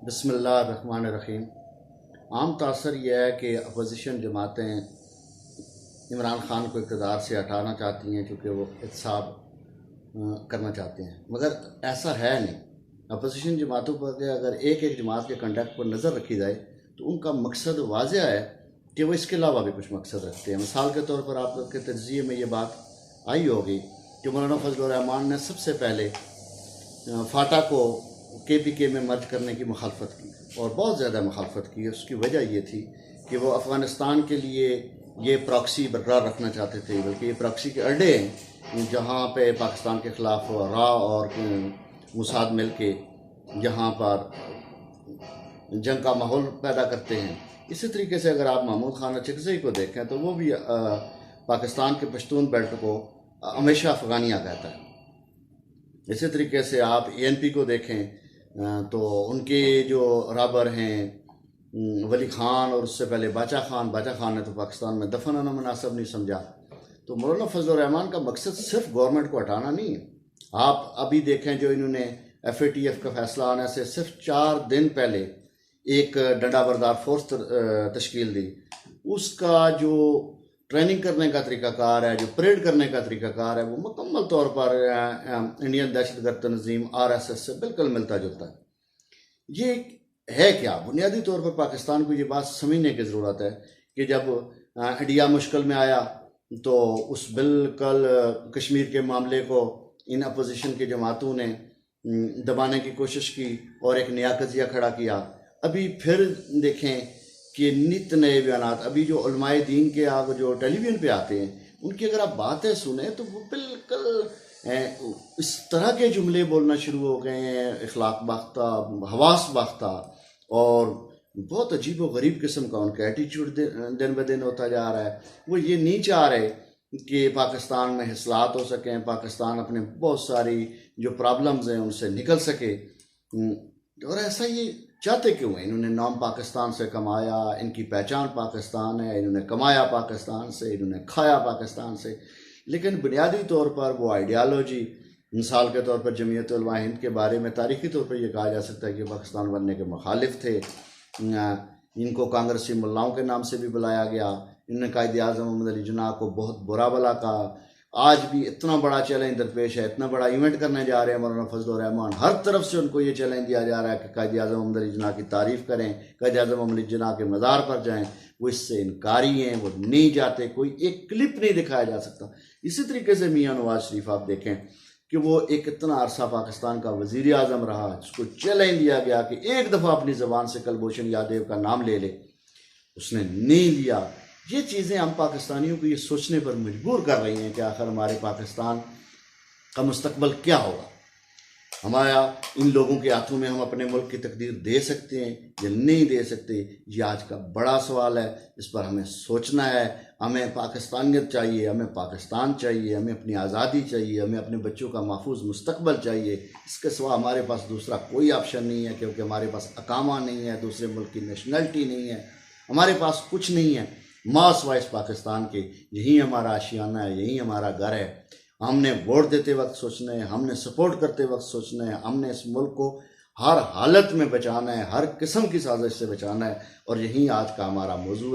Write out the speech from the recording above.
بسم اللہ الرحمن الرحیم۔ عام تاثر یہ ہے کہ اپوزیشن جماعتیں عمران خان کو اقتدار سے ہٹانا چاہتی ہیں کیونکہ وہ احتساب کرنا چاہتے ہیں، مگر ایسا ہے نہیں۔ اپوزیشن جماعتوں پر اگر ایک ایک جماعت کے کنڈکٹ پر نظر رکھی جائے تو ان کا مقصد واضح ہے کہ وہ اس کے علاوہ بھی کچھ مقصد رکھتے ہیں۔ مثال کے طور پر آپ کے تجزیے میں یہ بات آئی ہوگی کہ مولانا فضل الرحمان نے سب سے پہلے فاٹا کو کے پی کے میں مرج کرنے کی مخالفت کی اور بہت زیادہ مخالفت کی۔ اس کی وجہ یہ تھی کہ وہ افغانستان کے لیے یہ پراکسی برقرار رکھنا چاہتے تھے، بلکہ یہ پراکسی کے اڈے ہیں جہاں پہ پاکستان کے خلاف را اور موساد مل کے یہاں پر جنگ کا ماحول پیدا کرتے ہیں۔ اسی طریقے سے اگر آپ محمود خان اچکزئی کو دیکھیں تو وہ بھی پاکستان کے پشتون بیلٹ کو ہمیشہ افغانیہ کہتا ہے۔ اسی طریقے سے آپ اے این پی کو دیکھیں تو ان کے جو رابر ہیں ولی خان اور اس سے پہلے باچا خان نے تو پاکستان میں دفن ہونا مناسب نہیں سمجھا۔ تو مولانا فضل الرحمان کا مقصد صرف گورنمنٹ کو ہٹانا نہیں ہے۔ آپ ابھی دیکھیں جو انہوں نے ایف اے ٹی ایف کا فیصلہ آنے سے صرف 4 دن پہلے ایک ڈنڈا بردار فورس تشکیل دی، اس کا جو ٹریننگ کرنے کا طریقہ کار ہے، جو پریڈ کرنے کا طریقہ کار ہے، وہ مکمل طور پر انڈین دہشت گرد تنظیم RSS سے بالکل ملتا جلتا ہے۔ یہ ہے کیا؟ بنیادی طور پر پاکستان کو یہ بات سمجھنے کی ضرورت ہے کہ جب انڈیا مشکل میں آیا تو اس بالکل کشمیر کے معاملے کو ان اپوزیشن کی جماعتوں نے دبانے کی کوشش کی اور ایک نیا قضیہ کھڑا کیا۔ ابھی پھر دیکھیں کہ نت نئے بیانات، ابھی جو علماء دین کے جو ٹیلی ویژن پہ آتے ہیں ان کی اگر آپ باتیں سنیں تو وہ بالکل اس طرح کے جملے بولنا شروع ہو گئے ہیں، اخلاق باختہ، حواس باختہ، اور بہت عجیب و غریب قسم کا ان کا ایٹیچیوڈ دن بہ دن ہوتا جا رہا ہے۔ وہ یہ نہیں چاہ رہے کہ پاکستان میں اصلاحات ہو سکیں، پاکستان اپنے بہت ساری جو پرابلمز ہیں ان سے نکل سکے۔ اور ایسا یہ چاہتے کیوں ہیں؟ انہوں نے نام پاکستان سے کمایا، ان کی پہچان پاکستان ہے، انہوں نے کمایا پاکستان سے، انہوں نے کھایا پاکستان سے، لیکن بنیادی طور پر وہ آئیڈیالوجی، مثال کے طور پر جمعیت علماء ہند کے بارے میں تاریخی طور پر یہ کہا جا سکتا ہے کہ پاکستان بننے کے مخالف تھے۔ ان کو کانگریسی ملاؤں کے نام سے بھی بلایا گیا۔ انہوں نے قائد اعظم محمد علی جناح کو بہت برا بلا کہا۔ آج بھی اتنا بڑا چیلنج درپیش ہے، اتنا بڑا ایونٹ کرنے جا رہے ہیں مولانا فضل الرحمان، ہر طرف سے ان کو یہ چیلنج دیا جا رہا ہے کہ قائد اعظم محمد علی جناح کی تعریف کریں، قائد اعظم محمد علی جناح کے مزار پر جائیں۔ وہ اس سے انکاری ہیں، وہ نہیں جاتے، کوئی ایک کلپ نہیں دکھایا جا سکتا۔ اسی طریقے سے میاں نواز شریف آپ دیکھیں کہ وہ ایک اتنا عرصہ پاکستان کا وزیر اعظم رہا جس کو چیلنج دیا گیا کہ ایک دفعہ اپنی زبان سے کلبھوشن یادیو کا نام لے لے، اس نے نہیں لیا۔ یہ چیزیں ہم پاکستانیوں کو یہ سوچنے پر مجبور کر رہی ہیں کہ آخر ہمارے پاکستان کا مستقبل کیا ہوگا۔ ہمارا ان لوگوں کے ہاتھوں میں ہم اپنے ملک کی تقدیر دے سکتے ہیں یا نہیں دے سکتے، یہ آج کا بڑا سوال ہے۔ اس پر ہمیں سوچنا ہے۔ ہمیں پاکستانیت چاہیے، ہمیں پاکستان چاہیے، ہمیں اپنی آزادی چاہیے، ہمیں اپنے بچوں کا محفوظ مستقبل چاہیے۔ اس کے سوا ہمارے پاس دوسرا کوئی آپشن نہیں ہے، کیونکہ ہمارے پاس اقامہ نہیں ہے، دوسرے ملک کی نیشنلٹی نہیں ہے، ہمارے پاس کچھ نہیں ہے ماں سوائے اس پاکستان کے۔ یہی ہمارا آشیانہ ہے، یہی ہمارا گھر ہے۔ ہم نے ووٹ دیتے وقت سوچنا ہے، ہم نے سپورٹ کرتے وقت سوچنا ہے، ہم نے اس ملک کو ہر حالت میں بچانا ہے، ہر قسم کی سازش سے بچانا ہے، اور یہی آج کا ہمارا موضوع ہے۔